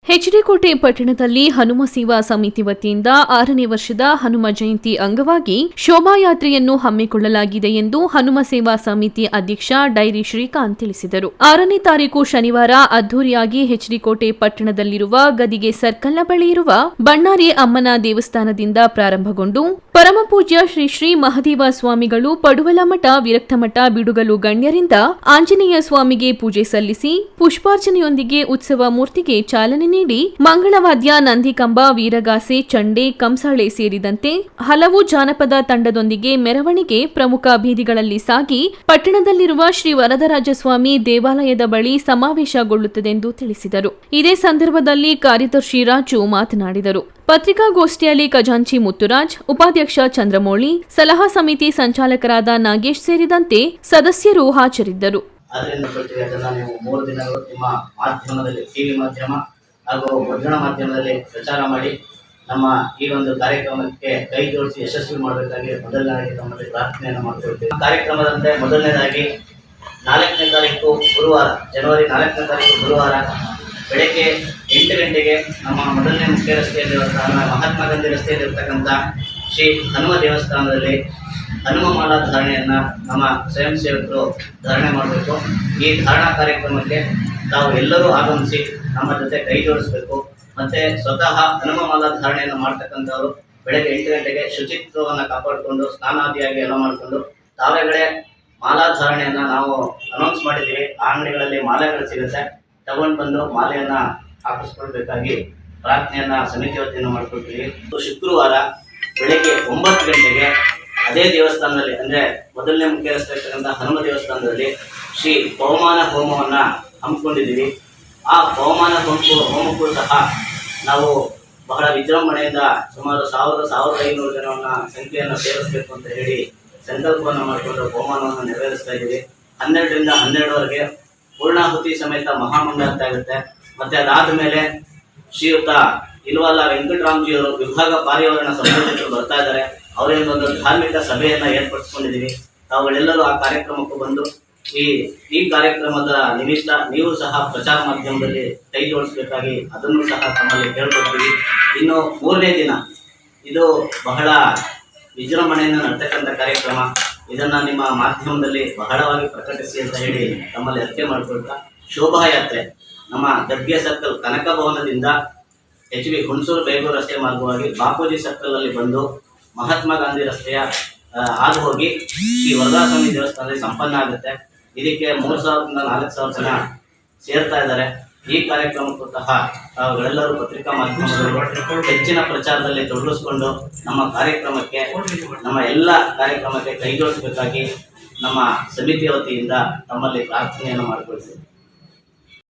ಹೆಚ್ಡಿಕೋಟೆ ಪಟ್ಟಣದಲ್ಲಿ ಹನುಮ ಸೇವಾ ಸಮಿತಿ ವತಿಯಿಂದ 6ನೇ ವರ್ಷದ ಹನುಮ ಜಯಂತಿ ಅಂಗವಾಗಿ ಶೋಭಾಯಾತ್ರೆಯನ್ನು ಹಮ್ಮಿಕೊಳ್ಳಲಾಗಿದೆ ಎಂದು ಹನುಮ ಸೇವಾ ಸಮಿತಿ ಅಧ್ಯಕ್ಷ ಡೈರಿ ಶ್ರೀಕಾಂತ್ ತಿಳಿಸಿದರು. 6ನೇ ತಾರೀಕು ಶನಿವಾರ ಅದ್ದೂರಿಯಾಗಿ ಹೆಚ್ಡಿಕೋಟೆ ಪಟ್ಟಣದಲ್ಲಿರುವ ಗದಿಗೆ ಸರ್ಕಲ್ನ ಬಳಿ ಇರುವ ಬಣ್ಣಾರಿ ಅಮ್ಮನ ದೇವಸ್ಥಾನದಿಂದ ಪ್ರಾರಂಭಗೊಂಡು ಪರಮಪೂಜ್ಯ ಶ್ರೀ ಶ್ರೀ ಮಹದೇವ ಸ್ವಾಮಿಗಳು, ಪಡುವಲಮಠ, ವಿರಕ್ತಮಠ, ಬಿಡುಗಲು ಗಣ್ಯರಿಂದ ಆಂಜನೇಯ ಸ್ವಾಮಿಗೆ ಪೂಜೆ ಸಲ್ಲಿಸಿ ಪುಷ್ಪಾರ್ಚನೆಯೊಂದಿಗೆ ಉತ್ಸವ ಮೂರ್ತಿಗೆ ಚಾಲನೆ ನೀಡಿ ಮಂಗಳವಾದ್ಯ, ನಂದಿಕಂಬ, ವೀರಗಾಸೆ, ಚಂಡೆ, ಕಂಸಾಳೆ ಸೇರಿದಂತೆ ಹಲವು ಜಾನಪದ ತಂಡದೊಂದಿಗೆ ಮೆರವಣಿಗೆ ಪ್ರಮುಖ ಬೀದಿಗಳಲ್ಲಿ ಸಾಗಿ ಪಟ್ಟಣದಲ್ಲಿರುವ ಶ್ರೀ ವರದರಾಜಸ್ವಾಮಿ ದೇವಾಲಯದ ಬಳಿ ಸಮಾವೇಶಗೊಳ್ಳುತ್ತದೆಂದು ತಿಳಿಸಿದರು. ಇದೇ ಸಂದರ್ಭದಲ್ಲಿ ಕಾರ್ಯದರ್ಶಿ ರಾಜು ಮಾತನಾಡಿದರು. ಪತ್ರಿಕಾಗೋಷ್ಠಿಯಲ್ಲಿ ಖಜಾಂಚಿ ಮುತ್ತುರಾಜ್, ಉಪಾಧ್ಯಕ್ಷ ಚಂದ್ರಮೌಳಿ, ಸಲಹಾ ಸಮಿತಿ ಸಂಚಾಲಕರಾದ ನಾಗೇಶ್ ಸೇರಿದಂತೆ ಸದಸ್ಯರು ಹಾಜರಿದ್ದರು. ನೀವು 3 ದಿನಗಳು ನಿಮ್ಮ ಮಾಧ್ಯಮದಲ್ಲಿ, ಟಿವಿ ಮಾಧ್ಯಮ ಹಾಗೂ ಮುದ್ರಣ ಮಾಧ್ಯಮದಲ್ಲಿ ಪ್ರಚಾರ ಮಾಡಿ ನಮ್ಮ ಈ ಒಂದು ಕಾರ್ಯಕ್ರಮಕ್ಕೆ ಕೈ ಜೋಡಿಸಿ ಯಶಸ್ವಿ ಮಾಡಬೇಕಾಗಿ ಮೊದಲನೇದಾಗಿ ತಮ್ಮಲ್ಲಿ ಪ್ರಾರ್ಥನೆಯನ್ನು ಮಾಡಿಕೊಳ್ತೀವಿ. ಕಾರ್ಯಕ್ರಮದಂತೆ ಮೊದಲನೇದಾಗಿ 4ನೇ ತಾರೀಕು ಗುರುವಾರ, ಜನವರಿ 4ನೇ ತಾರೀಕು ಗುರುವಾರ ಬೆಳಗ್ಗೆ 8 ಗಂಟೆಗೆ ನಮ್ಮ ಮೊದಲನೇ ಮುಖ್ಯ ರಸ್ತೆಯಲ್ಲಿರುವಂತಹ ಮಹಾತ್ಮ ಗಾಂಧಿ ರಸ್ತೆಯಲ್ಲಿರ್ತಕ್ಕಂಥ ಶ್ರೀ ಹನುಮ ದೇವಸ್ಥಾನದಲ್ಲಿ ಹನುಮ ಮಾಲಾ ಧಾರಣೆಯನ್ನು ನಮ್ಮ ಸ್ವಯಂ ಸೇವಕರು ಧಾರಣೆ ಮಾಡಬೇಕು. ಈ ಧಾರಣಾ ಕಾರ್ಯಕ್ರಮಕ್ಕೆ ತಾವು ಎಲ್ಲರೂ ಆಗಮಿಸಿ ನಮ್ಮ ಜೊತೆ ಕೈ ಜೋಡಿಸಬೇಕು. ಮತ್ತು ಸ್ವತಃ ಹನುಮ ಮಾಲಾ ಧಾರಣೆಯನ್ನು ಮಾಡ್ತಕ್ಕಂಥವ್ರು ಬೆಳಗ್ಗೆ 8 ಗಂಟೆಗೆ ಶುಚಿತ್ವವನ್ನು ಕಾಪಾಡಿಕೊಂಡು ಸ್ನಾನಾದಿಯಾಗಿ ಎಲ್ಲ ಮಾಡಿಕೊಂಡು ತಾವೆಗಳೇ ಮಾಲಾ ಧಾರಣೆಯನ್ನು ನಾವು ಅನೌನ್ಸ್ ಮಾಡಿದ್ದೀವಿ. ಆ ಅಂಗಡಿಗಳಲ್ಲಿ ಮಾಲೆಗಳು ಸಿಗುತ್ತೆ, ತಗೊಂಡು ಬಂದು ಮಾಲೆಯನ್ನು ಹಾಕಿಸ್ಕೊಳ್ಬೇಕಾಗಿ ಪ್ರಾರ್ಥನೆಯನ್ನು ಸಮಿತಿ ವತಿಯನ್ನು ಮಾಡ್ಕೊಳ್ತೀವಿ. ಶುಕ್ರವಾರ ಬೆಳಗ್ಗೆ 9 ಗಂಟೆಗೆ ಅದೇ ದೇವಸ್ಥಾನದಲ್ಲಿ, ಅಂದರೆ ಮೊದಲನೇ ಮುಖ್ಯ ರಸ್ತೆ ಇರ್ತಕ್ಕಂಥ ಹನುಮ ದೇವಸ್ಥಾನದಲ್ಲಿ ಶ್ರೀ ಪವಮಾನ ಹೋಮವನ್ನು ಹಮ್ಮಿಕೊಂಡಿದ್ದೀವಿ. ಆ ಪವಮಾನ ಹೋಮಕ್ಕೂ ಸಹ ನಾವು ಬಹಳ ವಿಜೃಂಭಣೆಯಿಂದ ಸುಮಾರು 1,500 ಜನವನ್ನು ಸಂಖ್ಯೆಯನ್ನು ಸೇರಿಸಬೇಕು ಅಂತ ಹೇಳಿ ಸಂಕಲ್ಪವನ್ನು ಮಾಡಿಕೊಂಡು ಹೋಮವನ್ನು ನೆರವೇರಿಸ್ತಾ ಇದ್ದೀವಿ. 12ರಿಂದ 12ವರೆಗೆ ಪೂರ್ಣಾಹುತಿ ಸಮೇತ ಮಹಾಮಂಗಳಾರತಿ ಆಗುತ್ತೆ. ಮತ್ತು ಅದಾದ ಮೇಲೆ ಶ್ರೀಯುತ ಇಲ್ವಾಲ ವೆಂಕಟರಾಮಜಿಯವರು ವಿಭಾಗ ಕಾರ್ಯವರಣ ಸಂಯೋಜಕರು ಬರ್ತಾ ಇದ್ದಾರೆ. ಅವರಿಂದ ಒಂದು ಧಾರ್ಮಿಕ ಸಭೆಯನ್ನು ಏರ್ಪಡಿಸ್ಕೊಂಡಿದ್ದೀವಿ. ತಾವುಗಳೆಲ್ಲರೂ ಆ ಕಾರ್ಯಕ್ರಮಕ್ಕೂ ಬಂದು ಈ ಕಾರ್ಯಕ್ರಮದ ನಿಮಿತ್ತ ನೀವು ಸಹ ಪ್ರಚಾರ ಮಾಧ್ಯಮದಲ್ಲಿ ಕೈ ಜೋಡಿಸಬೇಕಾಗಿ ಅದನ್ನು ಸಹ ತಮ್ಮಲ್ಲಿ ಕೇಳ್ಕೊಳ್ತೀವಿ. ಇನ್ನು 3ನೇ ದಿನ ಇದು ಬಹಳ ವಿಜೃಂಭಣೆಯಿಂದ ನಡ್ತಕ್ಕಂಥ ಕಾರ್ಯಕ್ರಮ. ಇದನ್ನು ನಿಮ್ಮ ಮಾಧ್ಯಮದಲ್ಲಿ ಬಹಳವಾಗಿ ಪ್ರಕಟಿಸಿ ಅಂತ ಹೇಳಿ ತಮ್ಮಲ್ಲಿ ಅರಿಕೆ ಮಾಡಿಕೊಳ್ತಾ, ಶೋಭಾಯಾತ್ರೆ ನಮ್ಮ ಗದ್ಗೆ ಸರ್ಕಲ್ ಕನಕ ಭವನದಿಂದ HB ಹುಣಸೂರು ಬೇಗೂರು ರಸ್ತೆ ಮಾರ್ಗವಾಗಿ ಬಾಪೂಜಿ ಸರ್ಕಲಲ್ಲಿ ಬಂದು ಮಹಾತ್ಮ ಗಾಂಧಿ ರಸ್ತೆಯ ಹಾದು ಹೋಗಿ ಶ್ರೀ ವರದರಾಜಸ್ವಾಮಿ ದೇವಸ್ಥಾನದಲ್ಲಿ ಸಂಪನ್ನ ಆಗುತ್ತೆ. ಇದಕ್ಕೆ 3,000ರಿಂದ 4,000 ಜನ ಸೇರ್ತಾ ಇದ್ದಾರೆ. ಈ ಕಾರ್ಯಕ್ರಮಕ್ಕೂ ಸಹ ತಾವುಗಳೆಲ್ಲರೂ ಪತ್ರಿಕಾ ಮಾಧ್ಯಮಗಳು ಹೆಚ್ಚಿನ ಪ್ರಚಾರದಲ್ಲಿ ತೊಡಗಿಸ್ಕೊಂಡು ನಮ್ಮ ಎಲ್ಲ ಕಾರ್ಯಕ್ರಮಕ್ಕೆ ಕೈ ಜೋಡಿಸಬೇಕಾಗಿ ನಮ್ಮ ಸಮಿತಿಯ ವತಿಯಿಂದ ತಮ್ಮಲ್ಲಿ ಪ್ರಾರ್ಥನೆಯನ್ನು ಮಾಡಿಕೊಳ್ತೀವಿ.